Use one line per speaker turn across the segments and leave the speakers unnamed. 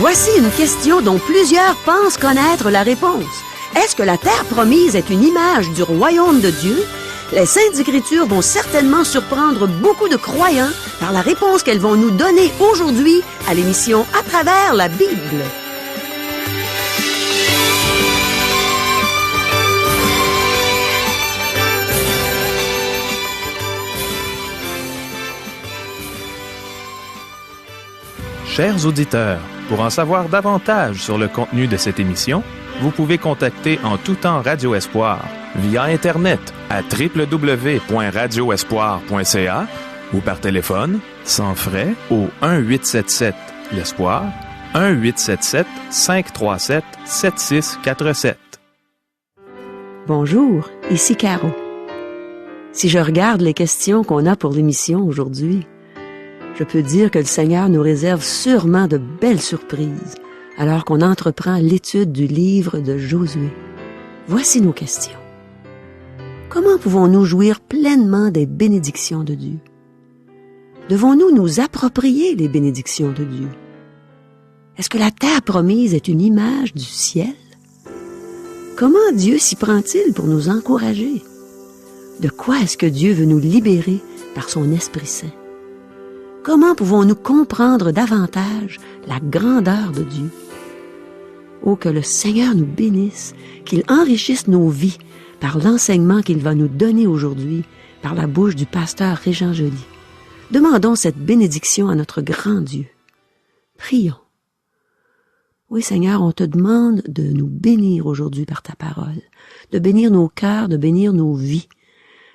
Voici une question dont plusieurs pensent connaître la réponse. Est-ce que la terre promise est une image du royaume de Dieu? Les Saintes Écritures vont certainement surprendre beaucoup de croyants par la réponse qu'elles vont nous donner aujourd'hui à l'émission À travers la Bible.
Chers auditeurs, pour en savoir davantage sur le contenu de cette émission, vous pouvez contacter en tout temps Radio Espoir via Internet à www.radioespoir.ca ou par téléphone, sans frais, au 1-877-l'Espoir, 1-877-537-7647.
Bonjour, ici Caro. Si je regarde les questions qu'on a pour l'émission aujourd'hui, je peux dire que le Seigneur nous réserve sûrement de belles surprises alors qu'on entreprend l'étude du livre de Josué. Voici nos questions. Comment pouvons-nous jouir pleinement des bénédictions de Dieu? Devons-nous nous approprier les bénédictions de Dieu? Est-ce que la terre promise est une image du ciel? Comment Dieu s'y prend-il pour nous encourager? De quoi est-ce que Dieu veut nous libérer par son Esprit Saint? Comment pouvons-nous comprendre davantage la grandeur de Dieu? Oh, que le Seigneur nous bénisse, qu'il enrichisse nos vies par l'enseignement qu'il va nous donner aujourd'hui par la bouche du pasteur Régent Joly. Demandons cette bénédiction à notre grand Dieu. Prions. Oui, Seigneur, on te demande de nous bénir aujourd'hui par ta parole, de bénir nos cœurs, de bénir nos vies,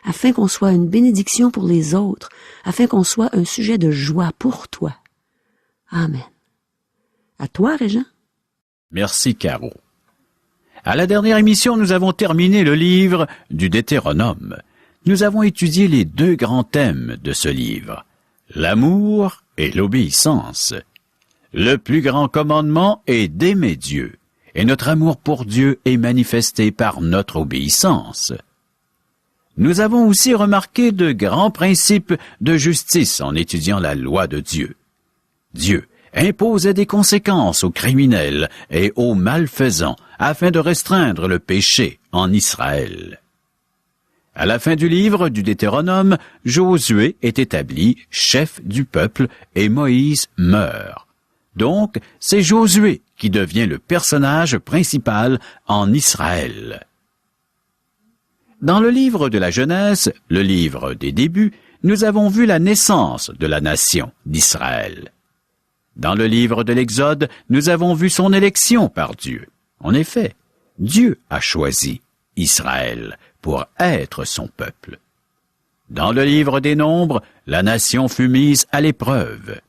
afin qu'on soit une bénédiction pour les autres, afin qu'on soit un sujet de joie pour toi. Amen. À toi, Régent.
Merci, Caro. À la dernière émission, nous avons terminé le livre du Deutéronome. Nous avons étudié les deux grands thèmes de ce livre, l'amour et l'obéissance. Le plus grand commandement est d'aimer Dieu, et notre amour pour Dieu est manifesté par notre obéissance. Nous avons aussi remarqué de grands principes de justice en étudiant la loi de Dieu. Dieu imposait des conséquences aux criminels et aux malfaisants afin de restreindre le péché en Israël. À la fin du livre du Deutéronome, Josué est établi chef du peuple et Moïse meurt. Donc, c'est Josué qui devient le personnage principal en Israël. Dans le livre de la Genèse, le livre des débuts, nous avons vu la naissance de la nation d'Israël. Dans le livre de l'Exode, nous avons vu son élection par Dieu. En effet, Dieu a choisi Israël pour être son peuple. Dans le livre des Nombres, la nation fut mise à l'épreuve.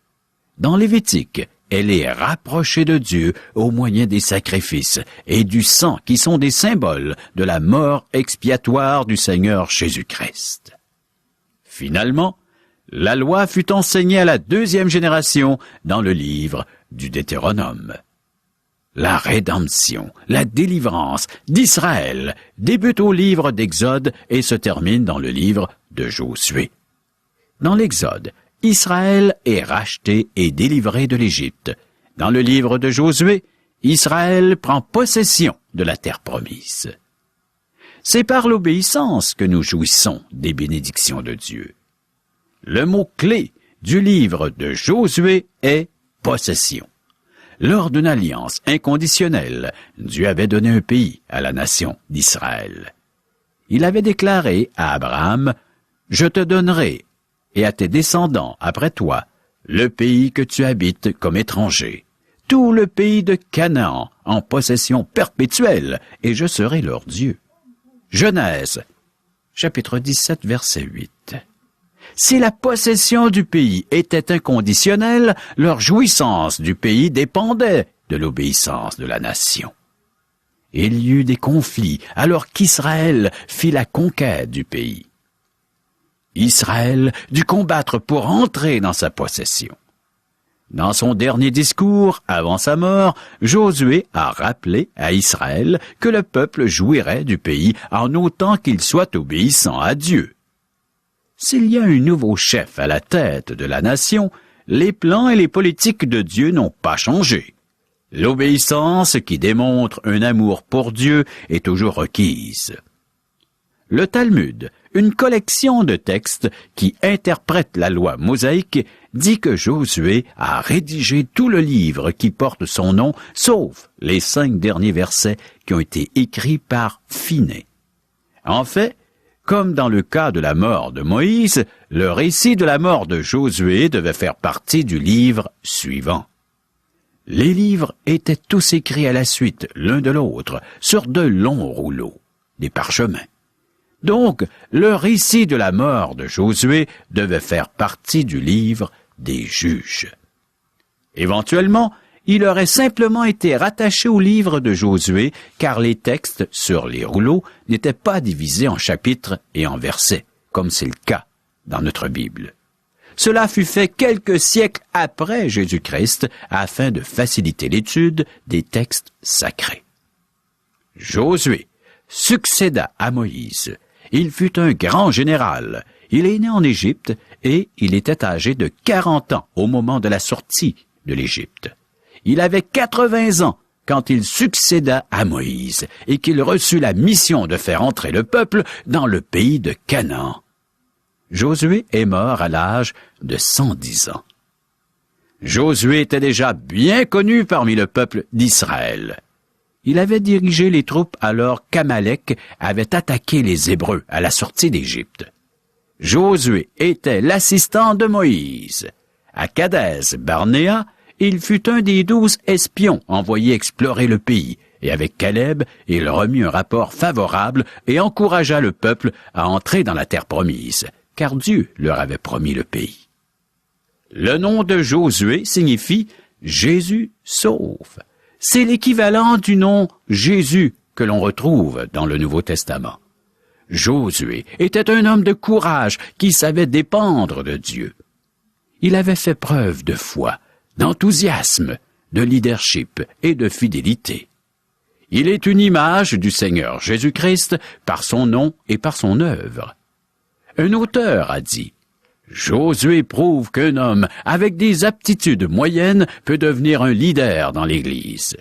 Dans Lévitique, elle est rapprochée de Dieu au moyen des sacrifices et du sang qui sont des symboles de la mort expiatoire du Seigneur Jésus-Christ. Finalement, la loi fut enseignée à la deuxième génération dans le livre du Deutéronome. La rédemption, la délivrance d'Israël débute au livre d'Exode et se termine dans le livre de Josué. Dans l'Exode, Israël est racheté et délivré de l'Égypte. Dans le livre de Josué, Israël prend possession de la terre promise. C'est par l'obéissance que nous jouissons des bénédictions de Dieu. Le mot-clé du livre de Josué est « possession ». Lors d'une alliance inconditionnelle, Dieu avait donné un pays à la nation d'Israël. Il avait déclaré à Abraham « Je te donnerai et à tes descendants après toi le pays que tu habites comme étranger, tout le pays de Canaan en possession perpétuelle, et je serai leur Dieu. » Genèse, chapitre 17, verset 8. Si la possession du pays était inconditionnelle, leur jouissance du pays dépendait de l'obéissance de la nation. Il y eut des conflits alors qu'Israël fit la conquête du pays. Israël dut combattre pour entrer dans sa possession. Dans son dernier discours, avant sa mort, Josué a rappelé à Israël que le peuple jouirait du pays en autant qu'il soit obéissant à Dieu. S'il y a un nouveau chef à la tête de la nation, les plans et les politiques de Dieu n'ont pas changé. L'obéissance qui démontre un amour pour Dieu est toujours requise. Le Talmud, une collection de textes qui interprètent la loi mosaïque, dit que Josué a rédigé tout le livre qui porte son nom, sauf les 5 derniers versets qui ont été écrits par Finney. En fait, comme dans le cas de la mort de Moïse, le récit de la mort de Josué devait faire partie du livre suivant. Les livres étaient tous écrits à la suite, l'un de l'autre, sur de longs rouleaux, des parchemins. Donc, le récit de la mort de Josué devait faire partie du livre des Juges. Éventuellement, il aurait simplement été rattaché au livre de Josué, car les textes sur les rouleaux n'étaient pas divisés en chapitres et en versets, comme c'est le cas dans notre Bible. Cela fut fait quelques siècles après Jésus-Christ, afin de faciliter l'étude des textes sacrés. Josué succéda à Moïse. Il fut un grand général. Il est né en Égypte et il était âgé de 40 ans au moment de la sortie de l'Égypte. Il avait 80 ans quand il succéda à Moïse et qu'il reçut la mission de faire entrer le peuple dans le pays de Canaan. Josué est mort à l'âge de 110 ans. Josué était déjà bien connu parmi le peuple d'Israël. Il avait dirigé les troupes alors qu'Amalek avait attaqué les Hébreux à la sortie d'Égypte. Josué était l'assistant de Moïse. À Kadès Barnéa, il fut un des 12 espions envoyés explorer le pays, et avec Caleb, il remit un rapport favorable et encouragea le peuple à entrer dans la terre promise, car Dieu leur avait promis le pays. Le nom de Josué signifie « Jésus sauve ». C'est l'équivalent du nom Jésus que l'on retrouve dans le Nouveau Testament. Josué était un homme de courage qui savait dépendre de Dieu. Il avait fait preuve de foi, d'enthousiasme, de leadership et de fidélité. Il est une image du Seigneur Jésus-Christ par son nom et par son œuvre. Un auteur a dit « Josué prouve qu'un homme avec des aptitudes moyennes peut devenir un leader dans l'Église.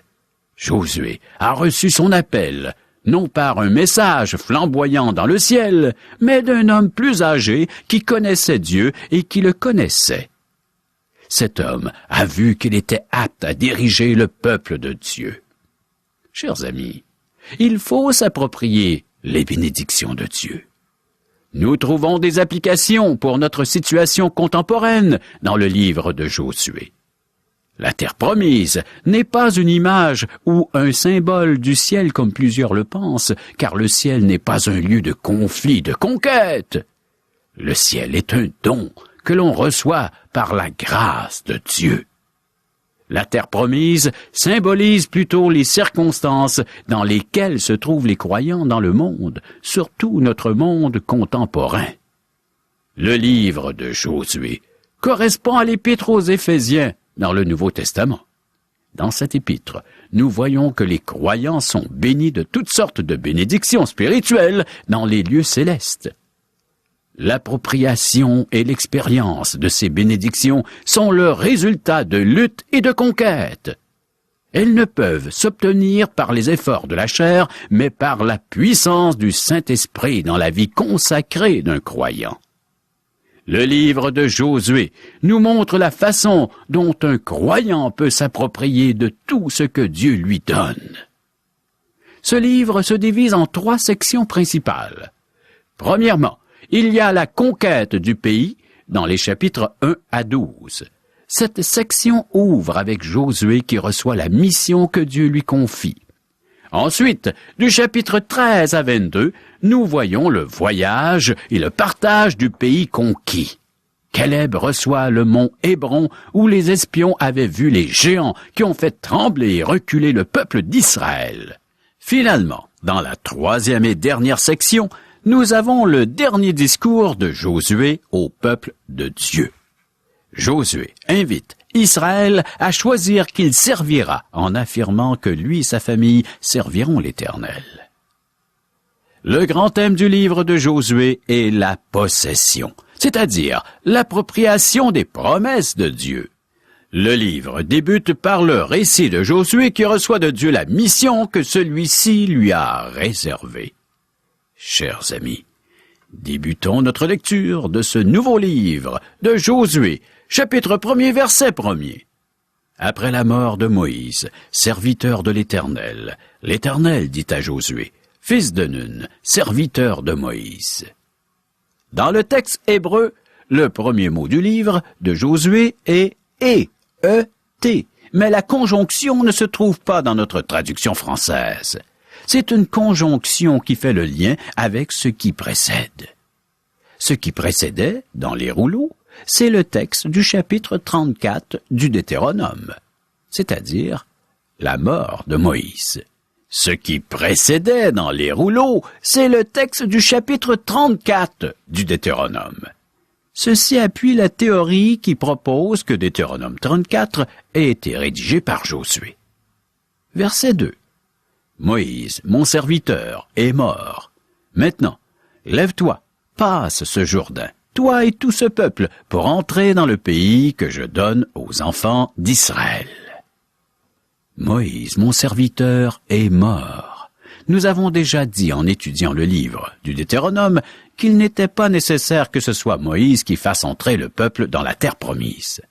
Josué a reçu son appel, non par un message flamboyant dans le ciel, mais d'un homme plus âgé qui connaissait Dieu et qui le connaissait. Cet homme a vu qu'il était apte à diriger le peuple de Dieu. » Chers amis, il faut s'approprier les bénédictions de Dieu. Nous trouvons des applications pour notre situation contemporaine dans le livre de Josué. La terre promise n'est pas une image ou un symbole du ciel comme plusieurs le pensent, car le ciel n'est pas un lieu de conflit, de conquête. Le ciel est un don que l'on reçoit par la grâce de Dieu. La terre promise symbolise plutôt les circonstances dans lesquelles se trouvent les croyants dans le monde, surtout notre monde contemporain. Le livre de Josué correspond à l'épître aux Éphésiens dans le Nouveau Testament. Dans cette épître, nous voyons que les croyants sont bénis de toutes sortes de bénédictions spirituelles dans les lieux célestes. L'appropriation et l'expérience de ces bénédictions sont le résultat de lutte et de conquête. Elles ne peuvent s'obtenir par les efforts de la chair, mais par la puissance du Saint-Esprit dans la vie consacrée d'un croyant. Le livre de Josué nous montre la façon dont un croyant peut s'approprier de tout ce que Dieu lui donne. Ce livre se divise en 3 sections principales. Premièrement, il y a la conquête du pays dans les chapitres 1 à 12. Cette section ouvre avec Josué qui reçoit la mission que Dieu lui confie. Ensuite, du chapitre 13 à 22, nous voyons le voyage et le partage du pays conquis. Caleb reçoit le mont Hébron où les espions avaient vu les géants qui ont fait trembler et reculer le peuple d'Israël. Finalement, dans la 3e et dernière section, nous avons le dernier discours de Josué au peuple de Dieu. Josué invite Israël à choisir qu'il servira en affirmant que lui et sa famille serviront l'Éternel. Le grand thème du livre de Josué est la possession, c'est-à-dire l'appropriation des promesses de Dieu. Le livre débute par le récit de Josué qui reçoit de Dieu la mission que celui-ci lui a réservée. Chers amis, débutons notre lecture de ce nouveau livre de Josué, chapitre 1er, verset 1er. Après la mort de Moïse, serviteur de l'Éternel, l'Éternel dit à Josué, fils de Nun, serviteur de Moïse. Dans le texte hébreu, le premier mot du livre de Josué est « E-T », mais la conjonction ne se trouve pas dans notre traduction française. C'est une conjonction qui fait le lien avec ce qui précède. Ce qui précédait, dans les rouleaux, c'est le texte du chapitre 34 du Deutéronome, c'est-à-dire la mort de Moïse. Ce qui précédait dans les rouleaux, c'est le texte du chapitre 34 du Deutéronome. Ceci appuie la théorie qui propose que Deutéronome 34 ait été rédigé par Josué. Verset 2. Moïse, mon serviteur, est mort. Maintenant, lève-toi, passe ce Jourdain, toi et tout ce peuple, pour entrer dans le pays que je donne aux enfants d'Israël. Moïse, mon serviteur, est mort. Nous avons déjà dit en étudiant le livre du Deutéronome qu'il n'était pas nécessaire que ce soit Moïse qui fasse entrer le peuple dans la terre promise.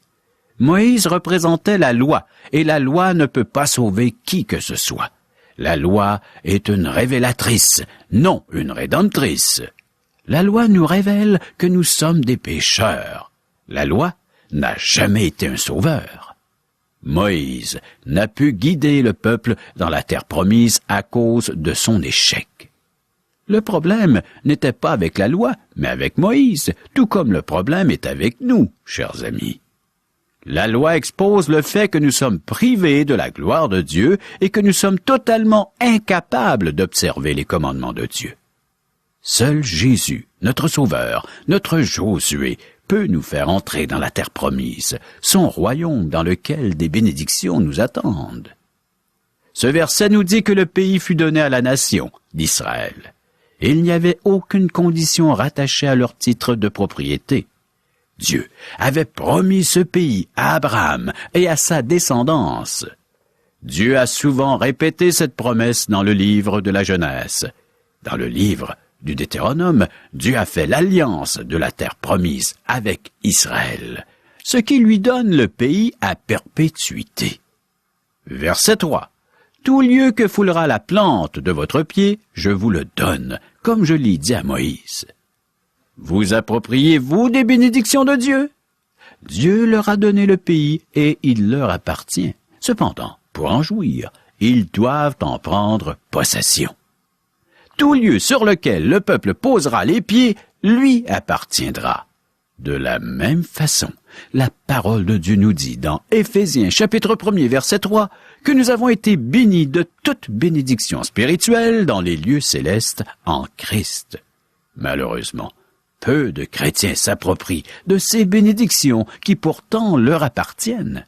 Moïse représentait la loi, et la loi ne peut pas sauver qui que ce soit. La loi est une révélatrice, non une rédemptrice. La loi nous révèle que nous sommes des pécheurs. La loi n'a jamais été un sauveur. Moïse n'a pu guider le peuple dans la terre promise à cause de son échec. Le problème n'était pas avec la loi, mais avec Moïse, tout comme le problème est avec nous, chers amis. La loi expose le fait que nous sommes privés de la gloire de Dieu et que nous sommes totalement incapables d'observer les commandements de Dieu. Seul Jésus, notre Sauveur, notre Josué, peut nous faire entrer dans la terre promise, son royaume dans lequel des bénédictions nous attendent. Ce verset nous dit que le pays fut donné à la nation d'Israël. Il n'y avait aucune condition rattachée à leur titre de propriété. Dieu avait promis ce pays à Abraham et à sa descendance. Dieu a souvent répété cette promesse dans le livre de la Genèse. Dans le livre du Deutéronome, Dieu a fait l'alliance de la terre promise avec Israël, ce qui lui donne le pays à perpétuité. Verset 3. Tout lieu que foulera la plante de votre pied, je vous le donne, comme je l'ai dit à Moïse. Vous appropriez-vous des bénédictions de Dieu? Dieu leur a donné le pays et il leur appartient. Cependant, pour en jouir, ils doivent en prendre possession. Tout lieu sur lequel le peuple posera les pieds lui appartiendra. De la même façon, la parole de Dieu nous dit dans Éphésiens chapitre 1er verset 3 que nous avons été bénis de toute bénédiction spirituelle dans les lieux célestes en Christ. Malheureusement, peu de chrétiens s'approprient de ces bénédictions qui pourtant leur appartiennent.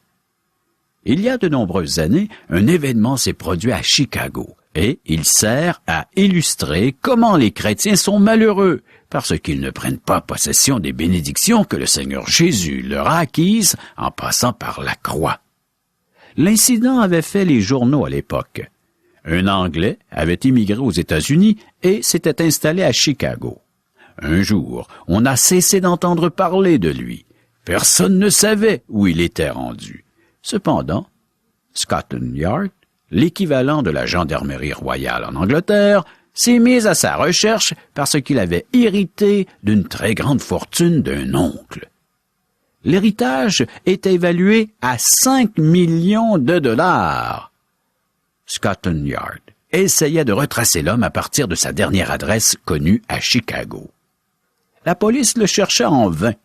Il y a de nombreuses années, un événement s'est produit à Chicago et il sert à illustrer comment les chrétiens sont malheureux parce qu'ils ne prennent pas possession des bénédictions que le Seigneur Jésus leur a acquises en passant par la croix. L'incident avait fait les journaux à l'époque. Un Anglais avait immigré aux États-Unis et s'était installé à Chicago. Un jour, on a cessé d'entendre parler de lui. Personne ne savait où il était rendu. Cependant, Scotland Yard, l'équivalent de la gendarmerie royale en Angleterre, s'est mis à sa recherche parce qu'il avait hérité d'une très grande fortune d'un oncle. L'héritage était évalué à 5 millions de dollars. Scotland Yard essayait de retracer l'homme à partir de sa dernière adresse connue à Chicago. La police le chercha en vain.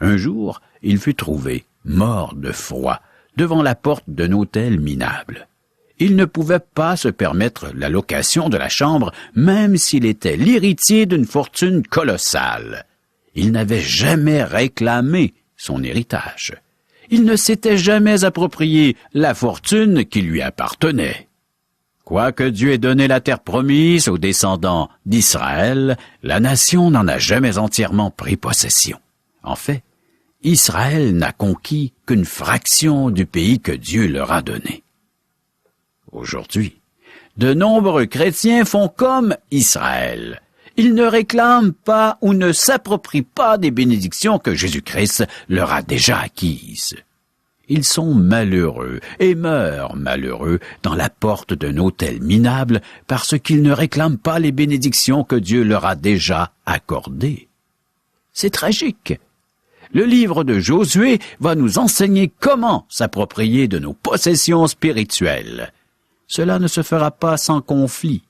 Un jour, il fut trouvé, mort de froid, devant la porte d'un hôtel minable. Il ne pouvait pas se permettre la location de la chambre, même s'il était l'héritier d'une fortune colossale. Il n'avait jamais réclamé son héritage. Il ne s'était jamais approprié la fortune qui lui appartenait. Quoique Dieu ait donné la terre promise aux descendants d'Israël, la nation n'en a jamais entièrement pris possession. En fait, Israël n'a conquis qu'une fraction du pays que Dieu leur a donné. Aujourd'hui, de nombreux chrétiens font comme Israël. Ils ne réclament pas ou ne s'approprient pas des bénédictions que Jésus-Christ leur a déjà acquises. Ils sont malheureux et meurent malheureux dans la porte d'un autel minable parce qu'ils ne réclament pas les bénédictions que Dieu leur a déjà accordées. C'est tragique. Le livre de Josué va nous enseigner comment s'approprier de nos possessions spirituelles. Cela ne se fera pas sans conflit.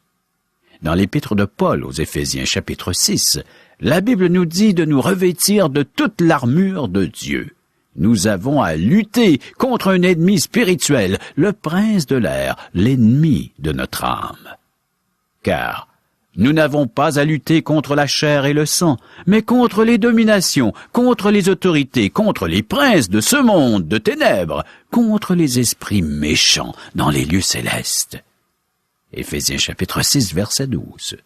Dans l'épître de Paul aux Éphésiens chapitre 6, la Bible nous dit de nous revêtir de toute l'armure de Dieu. Nous avons à lutter contre un ennemi spirituel, le prince de l'air, l'ennemi de notre âme. Car nous n'avons pas à lutter contre la chair et le sang, mais contre les dominations, contre les autorités, contre les princes de ce monde de ténèbres, contre les esprits méchants dans les lieux célestes. Éphésiens chapitre 6, verset 12.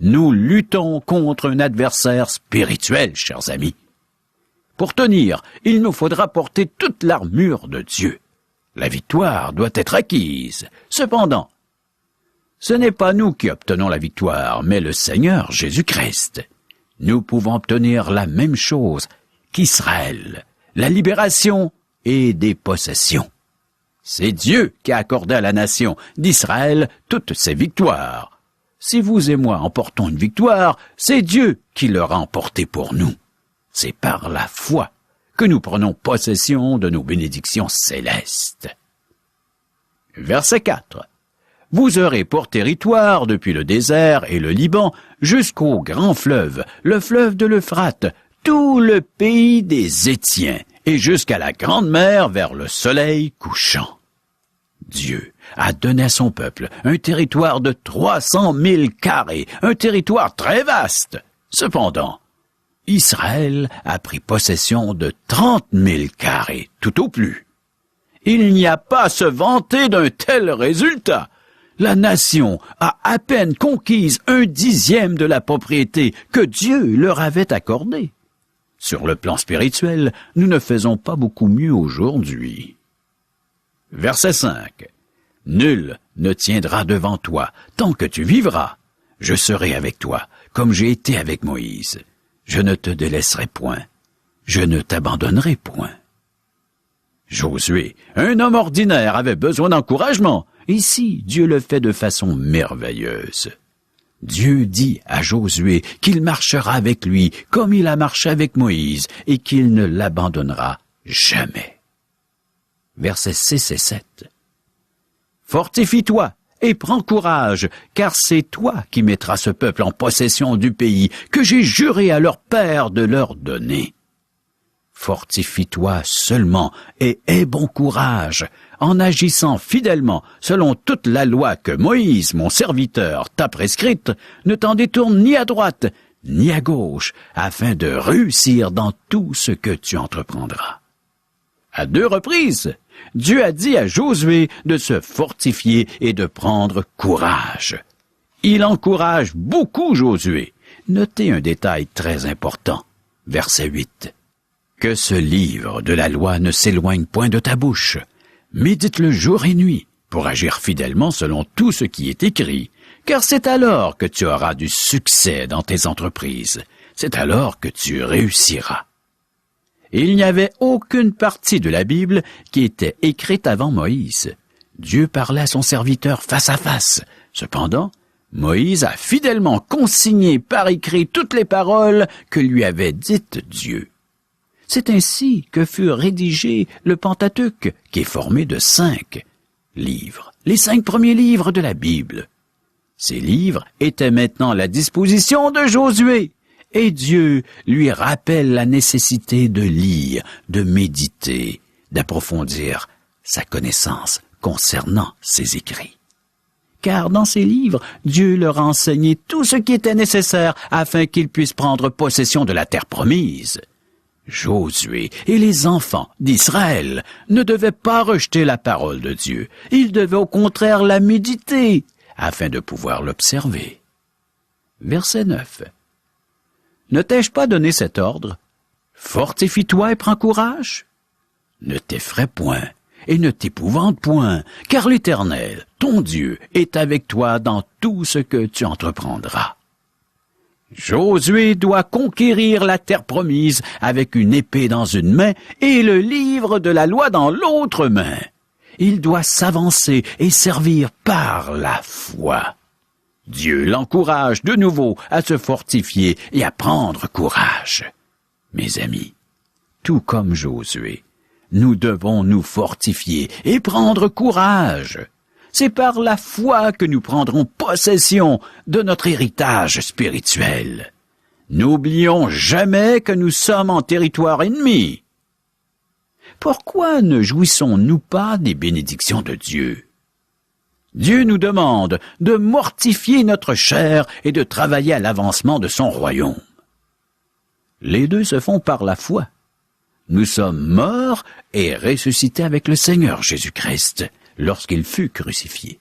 Nous luttons contre un adversaire spirituel, chers amis. Pour tenir, il nous faudra porter toute l'armure de Dieu. La victoire doit être acquise. Cependant, ce n'est pas nous qui obtenons la victoire, mais le Seigneur Jésus-Christ. Nous pouvons obtenir la même chose qu'Israël, la libération et des possessions. C'est Dieu qui a accordé à la nation d'Israël toutes ses victoires. Si vous et moi emportons une victoire, c'est Dieu qui l'aura emportée pour nous. C'est par la foi que nous prenons possession de nos bénédictions célestes. Verset 4. Vous aurez pour territoire depuis le désert et le Liban jusqu'au grand fleuve, le fleuve de l'Euphrate, tout le pays des Étiens, et jusqu'à la grande mer vers le soleil couchant. Dieu a donné à son peuple un territoire de 300 000 carrés, un territoire très vaste. Cependant, Israël a pris possession de 30 000 carrés, tout au plus. Il n'y a pas à se vanter d'un tel résultat. La nation a à peine conquise 1/10 de la propriété que Dieu leur avait accordée. Sur le plan spirituel, nous ne faisons pas beaucoup mieux aujourd'hui. Verset 5. Nul ne tiendra devant toi tant que tu vivras. Je serai avec toi, comme j'ai été avec Moïse. Je ne te délaisserai point. Je ne t'abandonnerai point. Josué, un homme ordinaire, avait besoin d'encouragement. Ici, Dieu le fait de façon merveilleuse. Dieu dit à Josué qu'il marchera avec lui comme il a marché avec Moïse et qu'il ne l'abandonnera jamais. Versets 6 et 7. Fortifie-toi et prends courage, car c'est toi qui mettras ce peuple en possession du pays que j'ai juré à leur père de leur donner. Fortifie-toi seulement et aie bon courage, en agissant fidèlement selon toute la loi que Moïse, mon serviteur, t'a prescrite. Ne t'en détourne ni à droite ni à gauche, afin de réussir dans tout ce que tu entreprendras. À 2 reprises, Dieu a dit à Josué de se fortifier et de prendre courage. Il encourage beaucoup Josué. Notez un détail très important. Verset 8. Que ce livre de la loi ne s'éloigne point de ta bouche. Médite-le jour et nuit pour agir fidèlement selon tout ce qui est écrit, car c'est alors que tu auras du succès dans tes entreprises. C'est alors que tu réussiras. Il n'y avait aucune partie de la Bible qui était écrite avant Moïse. Dieu parlait à son serviteur face à face. Cependant, Moïse a fidèlement consigné par écrit toutes les paroles que lui avait dites Dieu. C'est ainsi que fut rédigé le Pentateuque, qui est formé de 5 livres, les 5 premiers livres de la Bible. Ces livres étaient maintenant à la disposition de Josué, et Dieu lui rappelle la nécessité de lire, de méditer, d'approfondir sa connaissance concernant ses écrits. Car dans ces livres, Dieu leur a enseigné tout ce qui était nécessaire afin qu'ils puissent prendre possession de la terre promise. Josué et les enfants d'Israël ne devaient pas rejeter la parole de Dieu. Ils devaient au contraire la méditer afin de pouvoir l'observer. Verset 9. Ne t'ai-je pas donné cet ordre? Fortifie-toi et prends courage. Ne t'effraie point et ne t'épouvante point, car l'Éternel, ton Dieu, est avec toi dans tout ce que tu entreprendras. Josué doit conquérir la terre promise avec une épée dans une main et le livre de la loi dans l'autre main. Il doit s'avancer et servir par la foi. Dieu l'encourage de nouveau à se fortifier et à prendre courage. Mes amis, tout comme Josué, nous devons nous fortifier et prendre courage. C'est par la foi que nous prendrons possession de notre héritage spirituel. N'oublions jamais que nous sommes en territoire ennemi. Pourquoi ne jouissons-nous pas des bénédictions de Dieu? Dieu nous demande de mortifier notre chair et de travailler à l'avancement de son royaume. Les deux se font par la foi. Nous sommes morts et ressuscités avec le Seigneur Jésus-Christ lorsqu'il fut crucifié.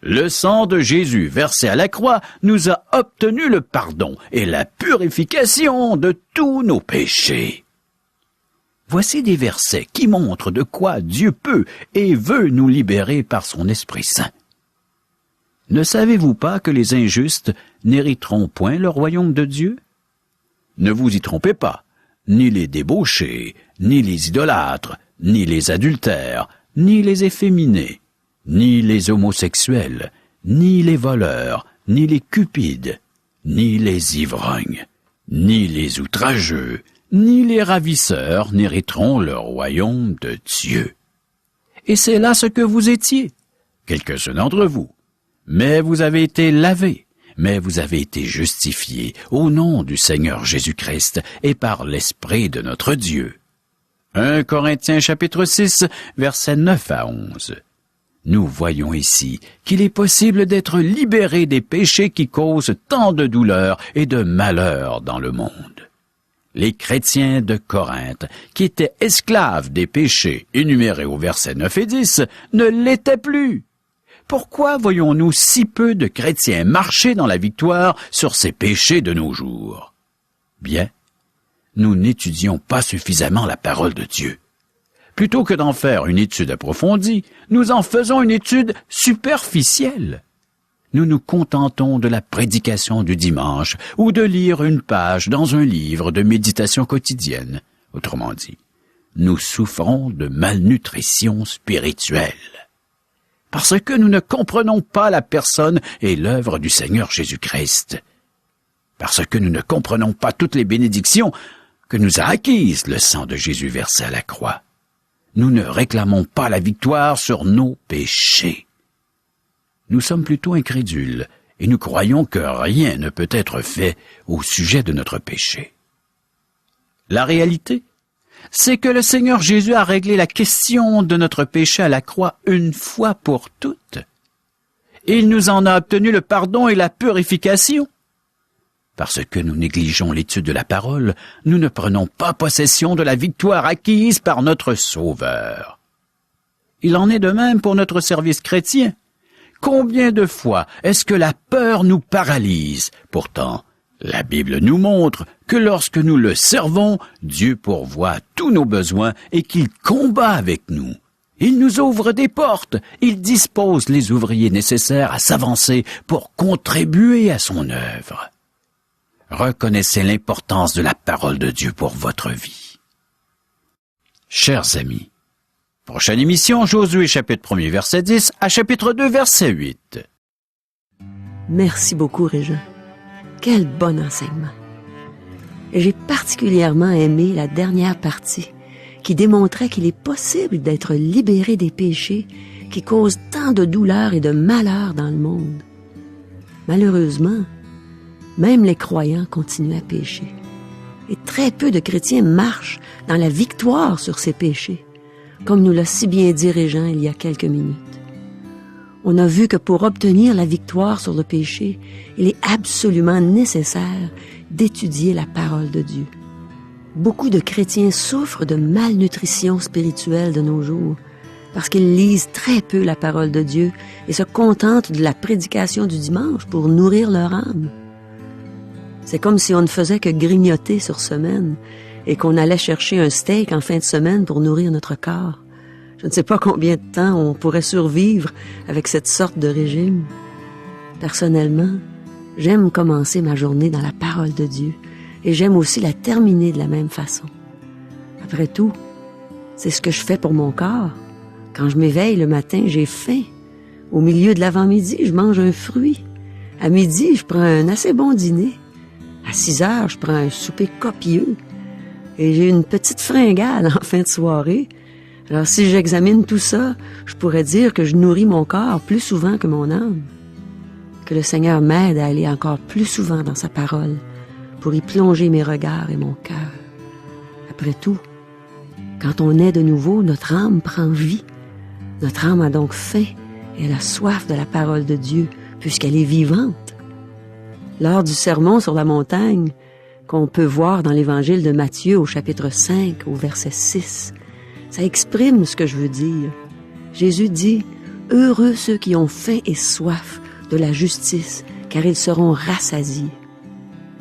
Le sang de Jésus versé à la croix nous a obtenu le pardon et la purification de tous nos péchés. Voici des versets qui montrent de quoi Dieu peut et veut nous libérer par son Esprit Saint. Ne savez-vous pas que les injustes n'hériteront point le royaume de Dieu? Ne vous y trompez pas, ni les débauchés, ni les idolâtres, ni les adultères, ni les efféminés, ni les homosexuels, ni les voleurs, ni les cupides, ni les ivrognes, ni les outrageux, ni les ravisseurs n'hériteront le royaume de Dieu. Et c'est là ce que vous étiez, quelques-uns d'entre vous. Mais vous avez été lavés, mais vous avez été justifiés au nom du Seigneur Jésus-Christ et par l'Esprit de notre Dieu. 1 Corinthiens chapitre 6, versets 9 à 11. Nous voyons ici qu'il est possible d'être libéré des péchés qui causent tant de douleur et de malheur dans le monde. Les chrétiens de Corinthe, qui étaient esclaves des péchés énumérés au verset 9 et 10, ne l'étaient plus. Pourquoi voyons-nous si peu de chrétiens marcher dans la victoire sur ces péchés de nos jours? Bien, nous n'étudions pas suffisamment la parole de Dieu. Plutôt que d'en faire une étude approfondie, nous en faisons une étude superficielle. Nous nous contentons de la prédication du dimanche ou de lire une page dans un livre de méditation quotidienne. Autrement dit, nous souffrons de malnutrition spirituelle. Parce que nous ne comprenons pas la personne et l'œuvre du Seigneur Jésus-Christ. Parce que nous ne comprenons pas toutes les bénédictions que nous a acquises le sang de Jésus versé à la croix. Nous ne réclamons pas la victoire sur nos péchés. Nous sommes plutôt incrédules et nous croyons que rien ne peut être fait au sujet de notre péché. La réalité, c'est que le Seigneur Jésus a réglé la question de notre péché à la croix une fois pour toutes. Il nous en a obtenu le pardon et la purification. Parce que nous négligeons l'étude de la parole, nous ne prenons pas possession de la victoire acquise par notre Sauveur. Il en est de même pour notre service chrétien. Combien de fois est-ce que la peur nous paralyse? Pourtant, la Bible nous montre que lorsque nous le servons, Dieu pourvoit tous nos besoins et qu'il combat avec nous. Il nous ouvre des portes, il dispose les ouvriers nécessaires à s'avancer pour contribuer à son œuvre. Reconnaissez l'importance de la parole de Dieu pour votre vie. Chers amis, prochaine émission, Josué chapitre 1 verset 10 à chapitre 2 verset 8.
Merci beaucoup, Régent. Quel bon enseignement. Et j'ai particulièrement aimé la dernière partie qui démontrait qu'il est possible d'être libéré des péchés qui causent tant de douleur et de malheur dans le monde. Malheureusement, même les croyants continuent à pécher. Et très peu de chrétiens marchent dans la victoire sur ces péchés, comme nous l'a si bien dit Régent il y a quelques minutes. On a vu que pour obtenir la victoire sur le péché, il est absolument nécessaire d'étudier la parole de Dieu. Beaucoup de chrétiens souffrent de malnutrition spirituelle de nos jours, parce qu'ils lisent très peu la parole de Dieu et se contentent de la prédication du dimanche pour nourrir leur âme. C'est comme si on ne faisait que grignoter sur semaine et qu'on allait chercher un steak en fin de semaine pour nourrir notre corps. Je ne sais pas combien de temps on pourrait survivre avec cette sorte de régime. Personnellement, j'aime commencer ma journée dans la parole de Dieu et j'aime aussi la terminer de la même façon. Après tout, c'est ce que je fais pour mon corps. Quand je m'éveille le matin, j'ai faim. Au milieu de l'avant-midi, je mange un fruit. À midi, je prends un assez bon dîner. À 6 heures, je prends un souper copieux. Et j'ai une petite fringale en fin de soirée. Alors, si j'examine tout ça, je pourrais dire que je nourris mon corps plus souvent que mon âme. Que le Seigneur m'aide à aller encore plus souvent dans sa parole pour y plonger mes regards et mon cœur. Après tout, quand on est de nouveau, notre âme prend vie. Notre âme a donc faim et elle a soif de la parole de Dieu puisqu'elle est vivante. Lors du sermon sur la montagne, qu'on peut voir dans l'évangile de Matthieu au chapitre 5, au verset 6, ça exprime ce que je veux dire. Jésus dit « Heureux ceux qui ont faim et soif de la justice, car ils seront rassasiés. »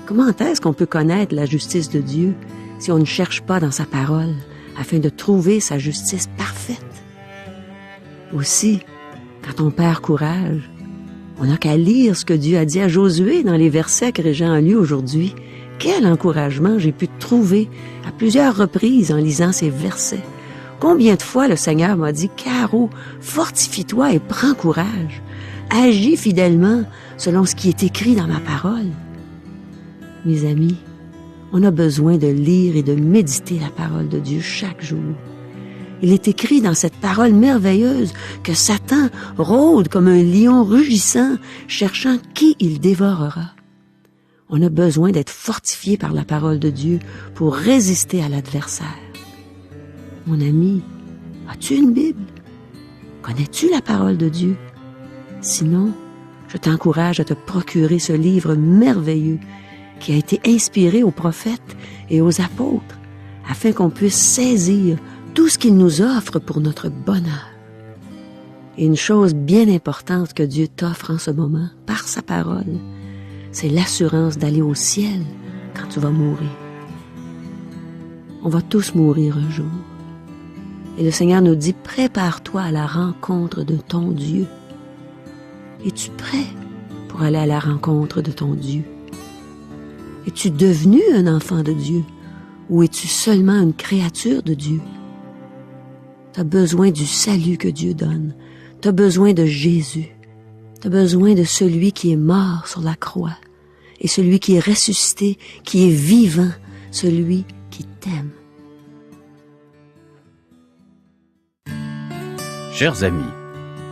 Comment est-ce qu'on peut connaître la justice de Dieu si on ne cherche pas dans sa parole afin de trouver sa justice parfaite? Aussi, quand on perd courage, on n'a qu'à lire ce que Dieu a dit à Josué dans les versets que Régent a lus aujourd'hui. Quel encouragement j'ai pu trouver à plusieurs reprises en lisant ces versets. Combien de fois le Seigneur m'a dit « Caro, fortifie-toi et prends courage. Agis fidèlement selon ce qui est écrit dans ma parole. » Mes amis, on a besoin de lire et de méditer la parole de Dieu chaque jour. Il est écrit dans cette parole merveilleuse que Satan rôde comme un lion rugissant, cherchant qui il dévorera. On a besoin d'être fortifié par la parole de Dieu pour résister à l'adversaire. Mon ami, as-tu une Bible? Connais-tu la parole de Dieu? Sinon, je t'encourage à te procurer ce livre merveilleux qui a été inspiré aux prophètes et aux apôtres afin qu'on puisse saisir tout ce qu'il nous offre pour notre bonheur. Et une chose bien importante que Dieu t'offre en ce moment, par sa parole, c'est l'assurance d'aller au ciel quand tu vas mourir. On va tous mourir un jour. Et le Seigneur nous dit, prépare-toi à la rencontre de ton Dieu. Es-tu prêt pour aller à la rencontre de ton Dieu? Es-tu devenu un enfant de Dieu ou es-tu seulement une créature de Dieu? Tu as besoin du salut que Dieu donne. Tu as besoin de Jésus. Tu as besoin de celui qui est mort sur la croix et celui qui est ressuscité, qui est vivant, celui qui t'aime.
Chers amis,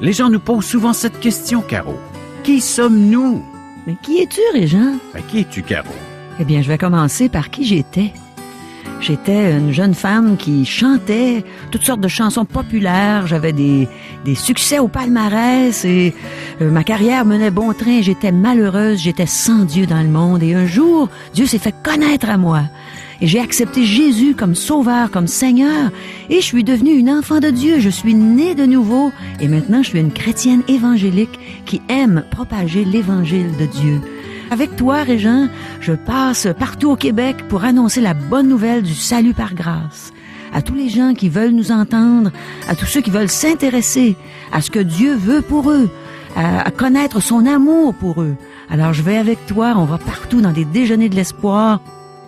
les gens nous posent souvent cette question, Caro. Qui sommes-nous?
Mais qui es-tu, Régent?
Qui es-tu, Caro?
Eh bien, je vais commencer par qui j'étais. J'étais une jeune femme qui chantait toutes sortes de chansons populaires. J'avais des succès au palmarès et ma carrière menait bon train. J'étais malheureuse, j'étais sans Dieu dans le monde. Et un jour, Dieu s'est fait connaître à moi. Et j'ai accepté Jésus comme sauveur, comme Seigneur. Et je suis devenue une enfant de Dieu. Je suis née de nouveau. Et maintenant, je suis une chrétienne évangélique qui aime propager l'évangile de Dieu. Avec toi, Régent, je passe partout au Québec pour annoncer la bonne nouvelle du salut par grâce. À tous les gens qui veulent nous entendre, à tous ceux qui veulent s'intéresser à ce que Dieu veut pour eux, à connaître son amour pour eux. Alors je vais avec toi, on va partout dans des déjeuners de l'espoir.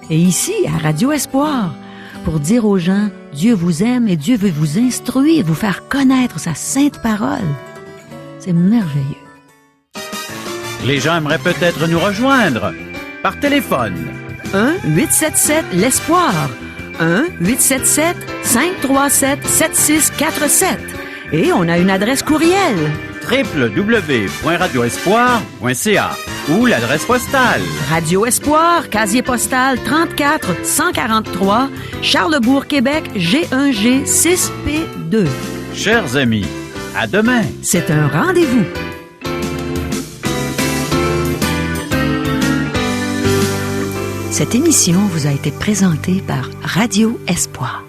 Et ici, à Radio Espoir, pour dire aux gens, Dieu vous aime et Dieu veut vous instruire, vous faire connaître sa sainte parole. C'est merveilleux.
Les gens aimeraient peut-être nous rejoindre par téléphone.
1-877-l'Espoir. 1-877-537-7647. Et on a une adresse courriel.
www.radioespoir.ca ou l'adresse postale.
Radio Espoir, casier postal 34 143, Charlesbourg, Québec, G1G 6P2.
Chers amis, à demain.
C'est un rendez-vous. Cette émission vous a été présentée par Radio Espoir.